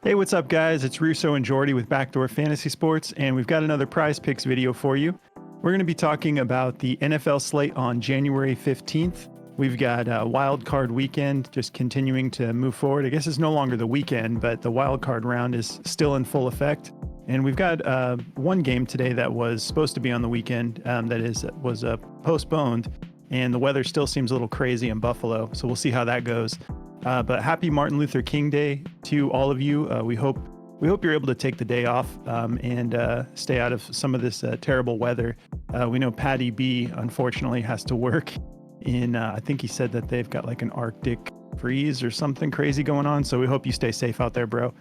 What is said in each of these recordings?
Hey, what's up, guys? It's Russo and Jordy with Backdoor Fantasy Sports, and we've got another Prize Picks video for you. We're going to be talking about the NFL slate on January 15th. We've got a wild card weekend just continuing to move forward. I guess it's no longer the weekend, but the wild card round is still in full effect. And we've got one game today that was supposed to be on the weekend was postponed, and the weather still seems a little crazy in Buffalo, so we'll see how that goes. But happy Martin Luther King Day to all of you. We hope you're able to take the day off and stay out of some of this terrible weather. We know Patty B unfortunately has to work in, I think he said that they've got like an Arctic freeze or something crazy going on. So we hope you stay safe out there, bro.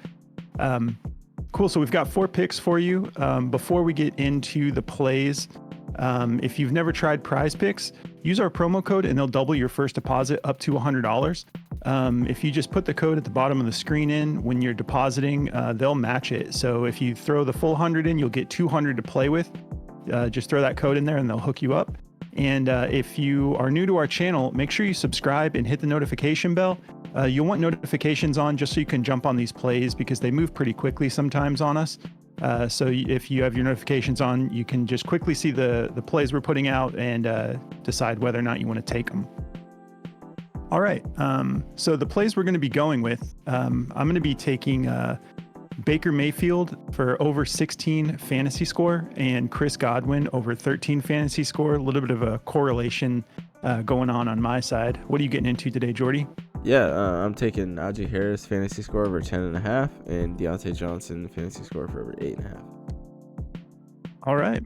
Cool. So we've got 4 picks for you. Before we get into the plays, if you've never tried Prize Picks, use our promo code and they'll double your first deposit up to $100. If you just put the code at the bottom of the screen in when you're depositing, they'll match it. So if you throw the full 100 in, you'll get 200 to play with. Just throw that code in there and they'll hook you up. And if you are new to our channel, make sure you subscribe and hit the notification bell. You'll want notifications on just so you can jump on these plays because they move pretty quickly sometimes on us. So if you have your notifications on, you can just quickly see the plays we're putting out and decide whether or not you want to take them. All right. So the plays we're going to be going with, I'm going to be taking Baker Mayfield for over 16 fantasy score and Chris Godwin over 13 fantasy score. A little bit of a correlation going on my side. What are you getting into today, Jordy? Yeah, I'm taking Najee Harris fantasy score over 10.5 and Deontay Johnson fantasy score for over 8.5. All right.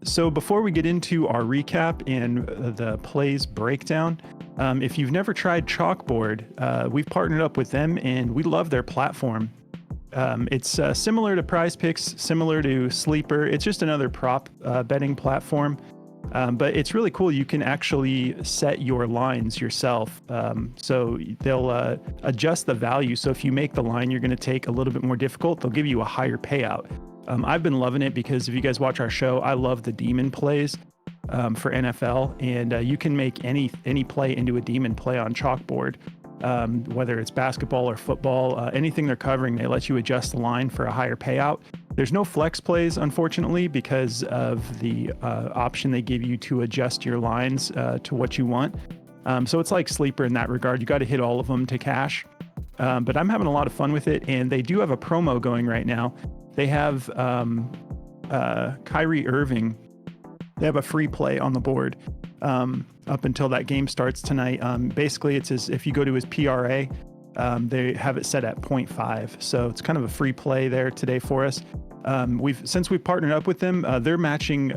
So before we get into our recap and the plays breakdown, if you've never tried Chalkboard, we've partnered up with them and we love their platform. It's similar to Prize Picks, similar to Sleeper. It's just another prop betting platform. But it's really cool. You can actually set your lines yourself. So they'll adjust the value. So if you make the line you're going to take a little bit more difficult, they'll give you a higher payout. I've been loving it because if you guys watch our show, I love the demon plays for NFL. And you can make any play into a demon play on Chalkboard, whether it's basketball or football, anything they're covering, they let you adjust the line for a higher payout. There's no flex plays, unfortunately, because of the option they give you to adjust your lines to what you want. So it's like Sleeper in that regard. You got to hit all of them to cash. But I'm having a lot of fun with it. And they do have a promo going right now. They have Kyrie Irving. They have a free play on the board up until that game starts tonight. Basically, it's if you go to his PRA, they have it set at 0.5. So it's kind of a free play there today for us. Since we've partnered up with them, they're matching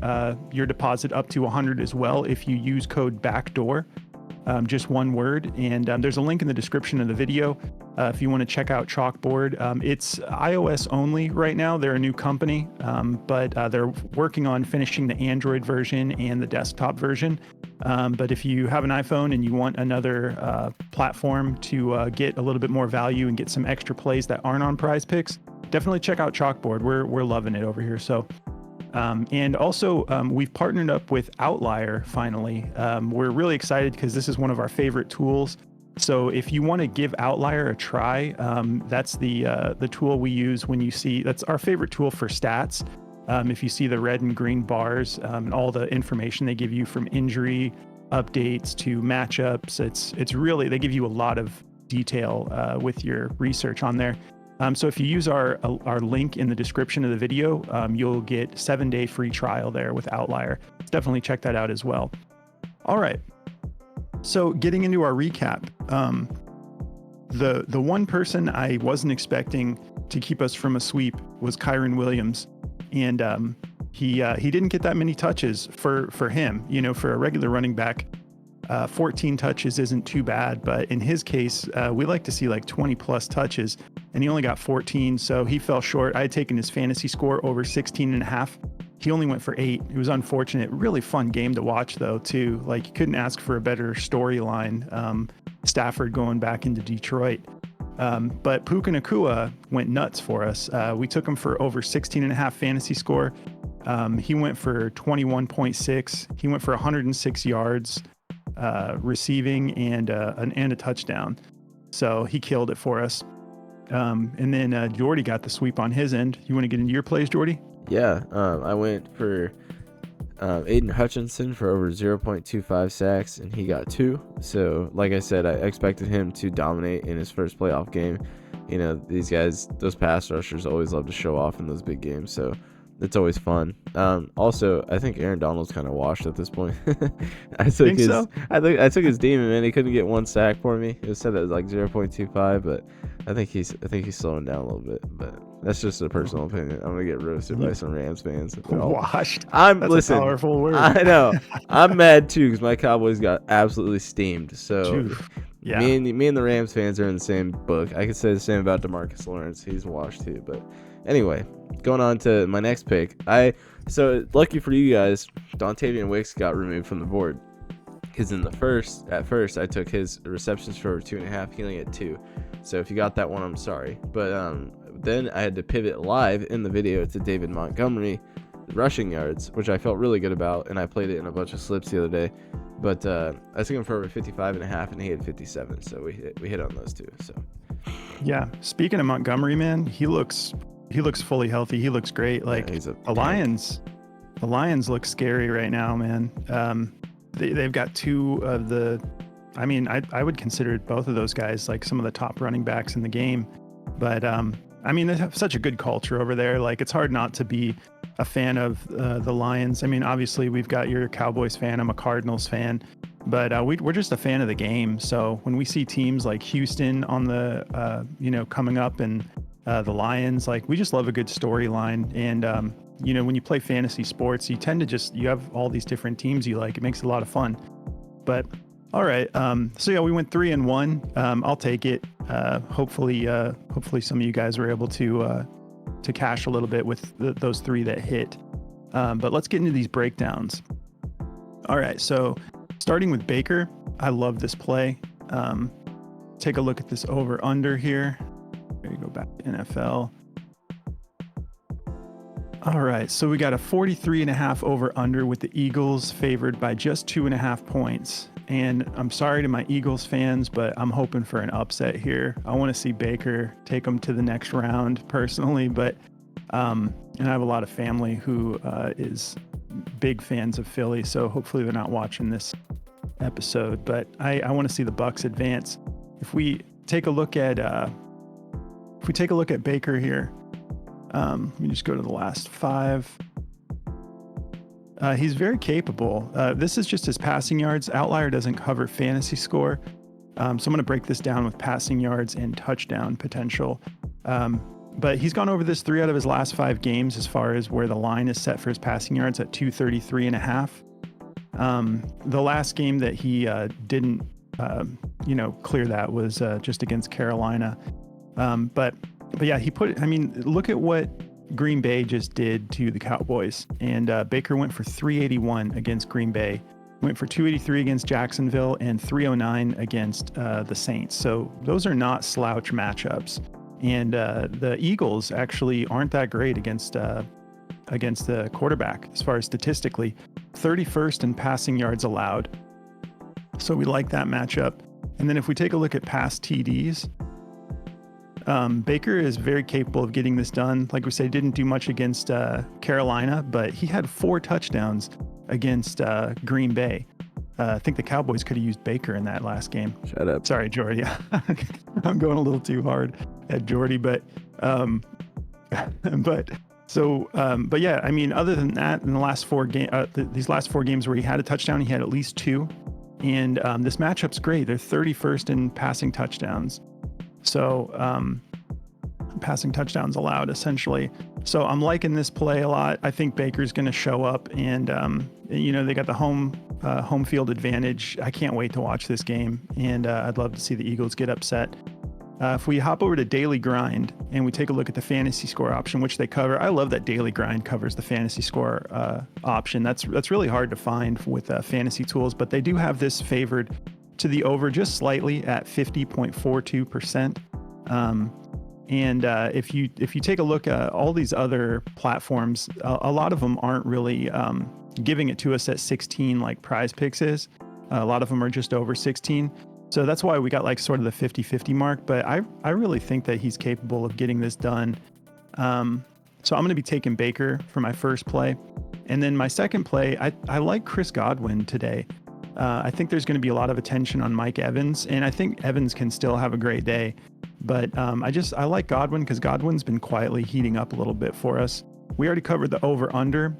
your deposit up to 100 as well if you use code BACKDOOR, just one word. And there's a link in the description of the video if you want to check out Chalkboard. It's iOS only right now. They're a new company, but they're working on finishing the Android version and the desktop version. But if you have an iPhone and you want another platform to get a little bit more value and get some extra plays that aren't on Prize Picks, definitely check out Chalkboard. We're loving it over here. So, and also we've partnered up with Outlier finally. We're really excited because this is one of our favorite tools. So if you want to give Outlier a try, that's the tool we use when you see, that's our favorite tool for stats. If you see the red and green bars and all the information they give you from injury updates to matchups, it's really, they give you a lot of detail with your research on there. So if you use our link in the description of the video, you'll get 7-day free trial there with Outlier. Definitely check that out as well. All right. So getting into our recap, the one person I wasn't expecting to keep us from a sweep was Kyren Williams. And he didn't get that many touches for him, for a regular running back. 14 touches isn't too bad, but in his case, we like to see like 20 plus touches, and he only got 14, so he fell short. I had taken his fantasy score over 16.5. He only went for 8. It was unfortunate. Really fun game to watch, though, too. Like, you couldn't ask for a better storyline. Stafford going back into Detroit. But Puka Nacua went nuts for us. We took him for over 16.5 fantasy score. He went for 21.6. He went for 106 yards receiving and a touchdown. So he killed it for us. And then Jordy got the sweep on his end. You want to get into your plays, Jordy? Yeah, I went for Aiden Hutchinson for over 0.25 sacks, and he got 2. So, like I said, I expected him to dominate in his first playoff game. You know, these guys, those pass rushers always love to show off in those big games, so it's always fun. Also, I think Aaron Donald's kind of washed at this point. I took his demon, man. He couldn't get 1 sack for me. It said it was like 0.25, but I think he's slowing down a little bit. But that's just a personal opinion. I'm gonna get roasted by some Rams fans. Washed. That's a powerful word. I know. I'm mad too because my Cowboys got absolutely steamed. So yeah, me and the Rams fans are in the same book. I could say the same about DeMarcus Lawrence. He's washed too. But anyway, going on to my next pick. So lucky for you guys, Dontavian Wicks got removed from the board because at first I took his receptions for over 2.5. He only had 2. So if you got that one, I'm sorry. But then I had to pivot live in the video to David Montgomery rushing yards, which I felt really good about, and I played it in a bunch of slips the other day. But I took him for over 55.5, and he had 57. So we hit on those 2. So yeah, speaking of Montgomery, man, he looks fully healthy. He looks great. Like the Lions look scary right now, man. They've got 2 of the. I mean, I would consider both of those guys like some of the top running backs in the game. But I mean, they have such a good culture over there. Like, it's hard not to be a fan of the Lions. I mean, obviously, we've got your Cowboys fan. I'm a Cardinals fan. But we're just a fan of the game. So when we see teams like Houston on the, coming up and the Lions, like, we just love a good storyline. And, when you play fantasy sports, you tend to you have all these different teams you like. It makes it a lot of fun. But all right. So yeah, we went 3-1. I'll take it. Hopefully some of you guys were able to cash a little bit with those 3 that hit. But let's get into these breakdowns. All right. So starting with Baker, I love this play. Take a look at this over under here. There you go, back to NFL. All right. So we got a 43.5 over under with the Eagles favored by just 2.5 points. And I'm sorry to my Eagles fans, but I'm hoping for an upset here. I want to see Baker take them to the next round personally, but and I have a lot of family who is big fans of Philly, so hopefully they're not watching this episode. But I want to see the Bucs advance. If we take a look at Baker here, let me just go to the last 5. He's very capable. This is just his passing yards. Outlier doesn't cover fantasy score. So I'm going to break this down with passing yards and touchdown potential. But he's gone over this 3 out of his last 5 games as far as where the line is set for his passing yards at 233.5. The last game that he didn't, clear that was just against Carolina. But yeah, look at what Green Bay just did to the Cowboys, and Baker went for 381 against Green Bay, went for 283 against Jacksonville, and 309 against the Saints. So those are not slouch matchups, and the Eagles actually aren't that great against the quarterback as far as statistically, 31st in passing yards allowed. So we like that matchup. And then if we take a look at past TDs, Baker is very capable of getting this done. Like we said, didn't do much against Carolina, but he had 4 touchdowns against Green Bay. I think the Cowboys could have used Baker in that last game. Shut up. Sorry, Jordy. I'm going a little too hard at Jordy, but yeah, I mean, other than that, in the last 4 these last 4 games where he had a touchdown, he had at least 2. And this matchup's great. They're 31st in passing touchdowns. So passing touchdowns allowed, essentially. So I'm liking this play a lot. I think Baker's going to show up, and they got the home field advantage. I can't wait to watch this game, and I'd love to see the Eagles get upset. If we hop over to Daily Grind and we take a look at the fantasy score option, which they cover, I love that Daily Grind covers the fantasy score option. That's really hard to find with fantasy tools, but they do have this favored to the over just slightly at 50.42%. And if you take a look at all these other platforms, a lot of them aren't really giving it to us at 16 like Prize Picks is. A lot of them are just over 16. So that's why we got like sort of the 50-50 mark. But I really think that he's capable of getting this done. So I'm going to be taking Baker for my first play. And then my second play, I like Chris Godwin today. I think there's going to be a lot of attention on Mike Evans, and I think Evans can still have a great day. But I like Godwin because Godwin's been quietly heating up a little bit for us. We already covered the over-under.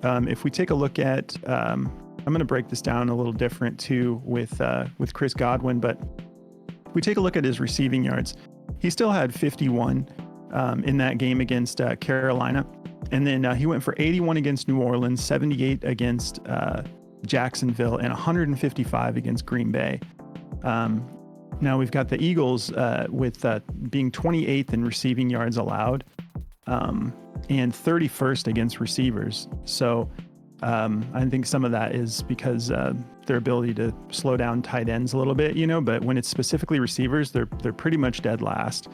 If we take a look at, I'm going to break this down a little different too with Chris Godwin, but if we take a look at his receiving yards, he still had 51 in that game against Carolina. And then he went for 81 against New Orleans, 78 against Jacksonville, and 155 against Green Bay. Now we've got the Eagles with being 28th in receiving yards allowed and 31st against receivers. So I think some of that is because their ability to slow down tight ends a little bit, but when it's specifically receivers, they're pretty much dead last.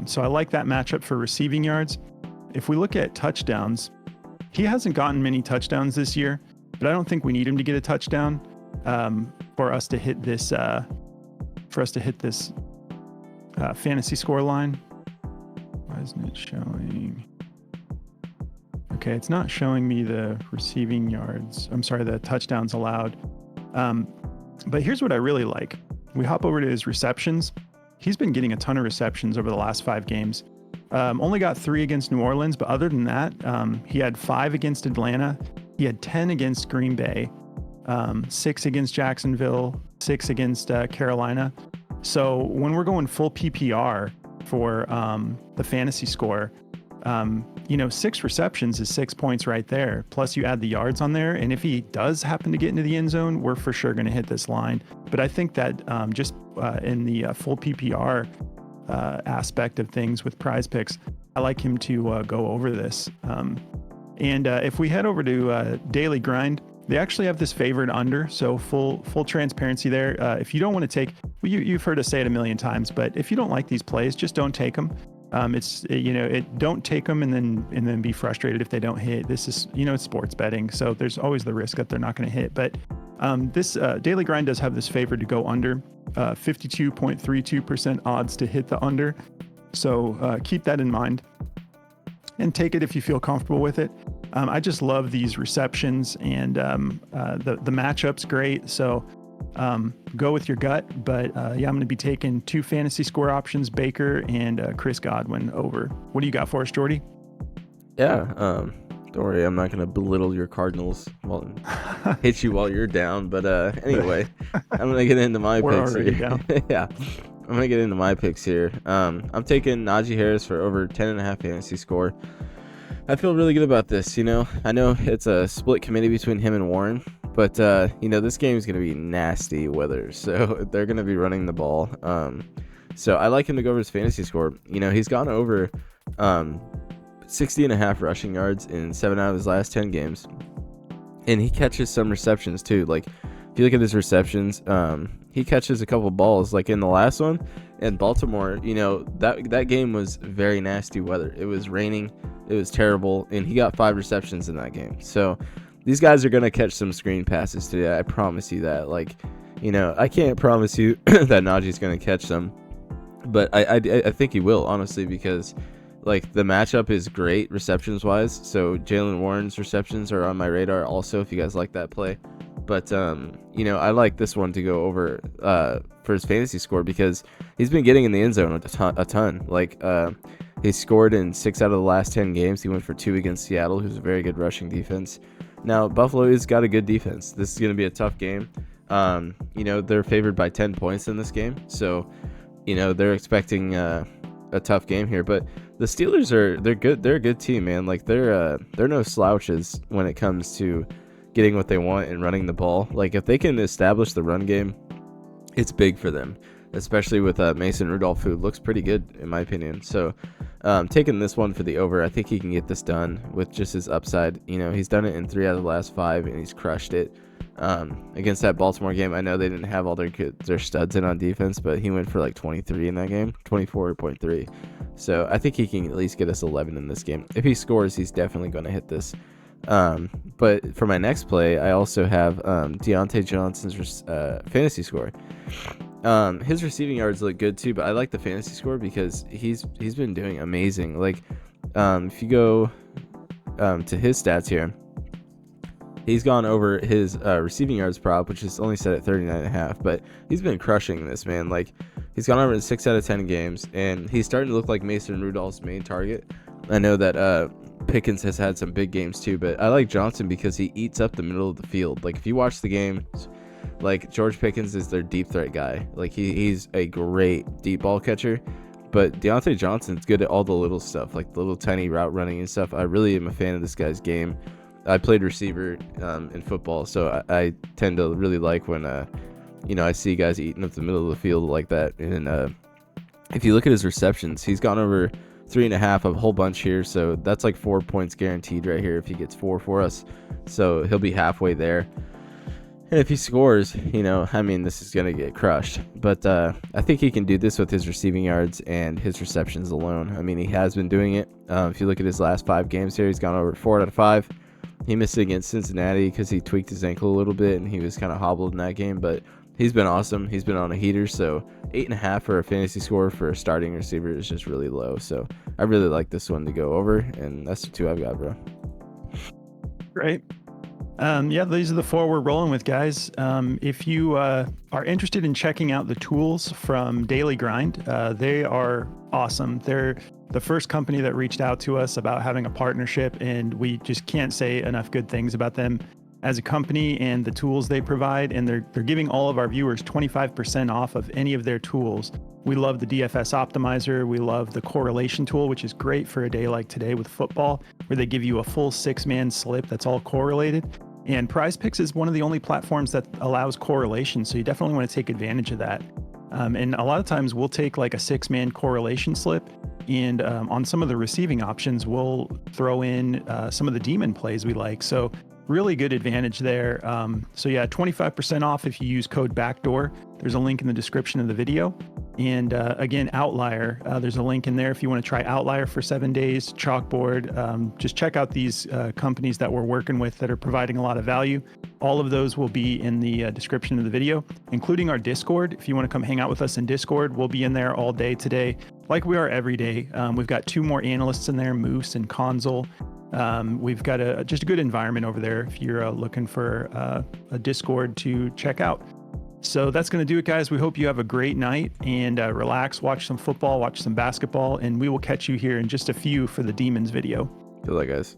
So I like that matchup for receiving yards. If we look at touchdowns, he hasn't gotten many touchdowns this year, but I don't think we need him to get a touchdown for us to hit this fantasy score line. Why isn't it showing? Okay, it's not showing me the receiving yards. I'm sorry, the touchdowns allowed. But here's what I really like. We hop over to his receptions. He's been getting a ton of receptions over the last 5 games. Only got 3 against New Orleans, but other than that, he had 5 against Atlanta. He had 10 against Green Bay, 6 against Jacksonville, 6 against Carolina. So when we're going full PPR for the fantasy score, 6 receptions is 6 points right there. Plus you add the yards on there. And if he does happen to get into the end zone, we're for sure going to hit this line. But I think that just in the full PPR aspect of things with Prize Picks, I like him to go over this. And if we head over to Daily Grind, they actually have this favored under, so full transparency there. If you don't want to take, you've heard us say it a million times, but if you don't like these plays, just don't take them. Don't take them and then be frustrated if they don't hit. This is, it's sports betting, so there's always the risk that they're not going to hit. But this Daily Grind does have this favored to go under, 52.32% odds to hit the under. So keep that in mind and take it if you feel comfortable with it. I just love these receptions, and the matchup's great. So go with your gut. But I'm going to be taking 2 fantasy score options, Baker and Chris Godwin over. What do you got for us, Jordy? Yeah, don't worry, I'm not going to belittle your Cardinals while hit you while you're down. But anyway, I'm going to get into my We're picks already here. down. Yeah, I'm going to get into my picks here. I'm taking Najee Harris for over 10.5 fantasy score. I feel really good about this. I know it's a split committee between him and Warren, but this game is going to be nasty weather, so they're going to be running the ball. So I like him to go over his fantasy score. He's gone over 60.5 rushing yards in 7 out of his last 10 games, and he catches some receptions too. Like if you look at his receptions, he catches a couple balls. Like in the last one in Baltimore, that game was very nasty weather. It was raining. It was terrible, and he got 5 receptions in that game. So these guys are going to catch some screen passes today. I promise you that. I can't promise you that Najee's going to catch them, but I think he will, honestly, because the matchup is great receptions-wise. So Jaylen Warren's receptions are on my radar also, if you guys like that play. But, I like this one to go over for his fantasy score because he's been getting in the end zone a ton. He scored in 6 out of the last 10 games. He went for 2 against Seattle, who's a very good rushing defense. Now, Buffalo has got a good defense. This is going to be a tough game. They're favored by 10 points in this game. So, they're expecting a tough game here. But the Steelers they're good. They're a good team, man. They're no slouches when it comes to getting what they want and running the ball. If they can establish the run game, it's big for them, especially with Mason Rudolph, who looks pretty good in my opinion. So taking this one for the over, I think he can get this done with just his upside. He's done it in 3 out of the last 5, and he's crushed it. Against that Baltimore game, I know they didn't have all their studs in on defense, but he went for 23 in that game, 24.3. So I think he can at least get us 11 in this game. If he scores, he's definitely going to hit this. But for my next play, I also have Deontay Johnson's fantasy score. His receiving yards look good too, but I like the fantasy score because he's been doing amazing. Like, if you go to his stats here, he's gone over his receiving yards prop, which is only set at 39.5, but he's been crushing this, man. Like, he's gone over in 6 out of 10 games, and he's starting to look like Mason Rudolph's main target. I know that Pickens has had some big games too, but I like Johnson because he eats up the middle of the field. Like, if you watch the game, like, George Pickens is their deep threat guy. Like, he's a great deep ball catcher, but Deontay Johnson's good at all the little stuff, like the little tiny route running and stuff. I really am a fan of this guy's game. I played receiver in football, so I tend to really like when I see guys eating up the middle of the field like that. And if you look at his receptions, he's gone over 3.5, a whole bunch here, so that's like 4 points guaranteed right here if he gets 4 for us. So he'll be halfway there. And if he scores, this is going to get crushed. But I think he can do this with his receiving yards and his receptions alone. I mean, he has been doing it. If you look at his last 5 games here, he's gone over 4 out of 5. He missed it against Cincinnati because he tweaked his ankle a little bit and he was kind of hobbled in that game. But he's been awesome. He's been on a heater. So 8.5 for a fantasy score for a starting receiver is just really low. So I really like this one to go over. And that's the 2 I've got, bro. Great. These are the 4 we're rolling with, guys. If you are interested in checking out the tools from Daily Grind, they are awesome. They're the first company that reached out to us about having a partnership, and we just can't say enough good things about them as a company and the tools they provide. And they're giving all of our viewers 25% off of any of their tools. We love the DFS optimizer. We love the correlation tool, which is great for a day like today with football, where they give you a full 6-man slip that's all correlated. And PrizePicks is one of the only platforms that allows correlation, so you definitely want to take advantage of that. And a lot of times we'll take like a 6-man correlation slip, and on some of the receiving options, we'll throw in some of the demon plays we like. So really good advantage there. 25% off if you use code BACKDOOR. There's a link in the description of the video. And again, Outlier, there's a link in there if you want to try Outlier for 7 days, Chalkboard. Just check out these companies that we're working with that are providing a lot of value. All of those will be in the description of the video, including our Discord. If you want to come hang out with us in Discord, we'll be in there all day today, like we are every day. We've got 2 more analysts in there, Moose and Consul. We've got just a good environment over there if you're looking for a Discord to check out. So that's going to do it, guys. We hope you have a great night and relax, watch some football, watch some basketball, and we will catch you here in just a few for the Demons video. Good luck, guys.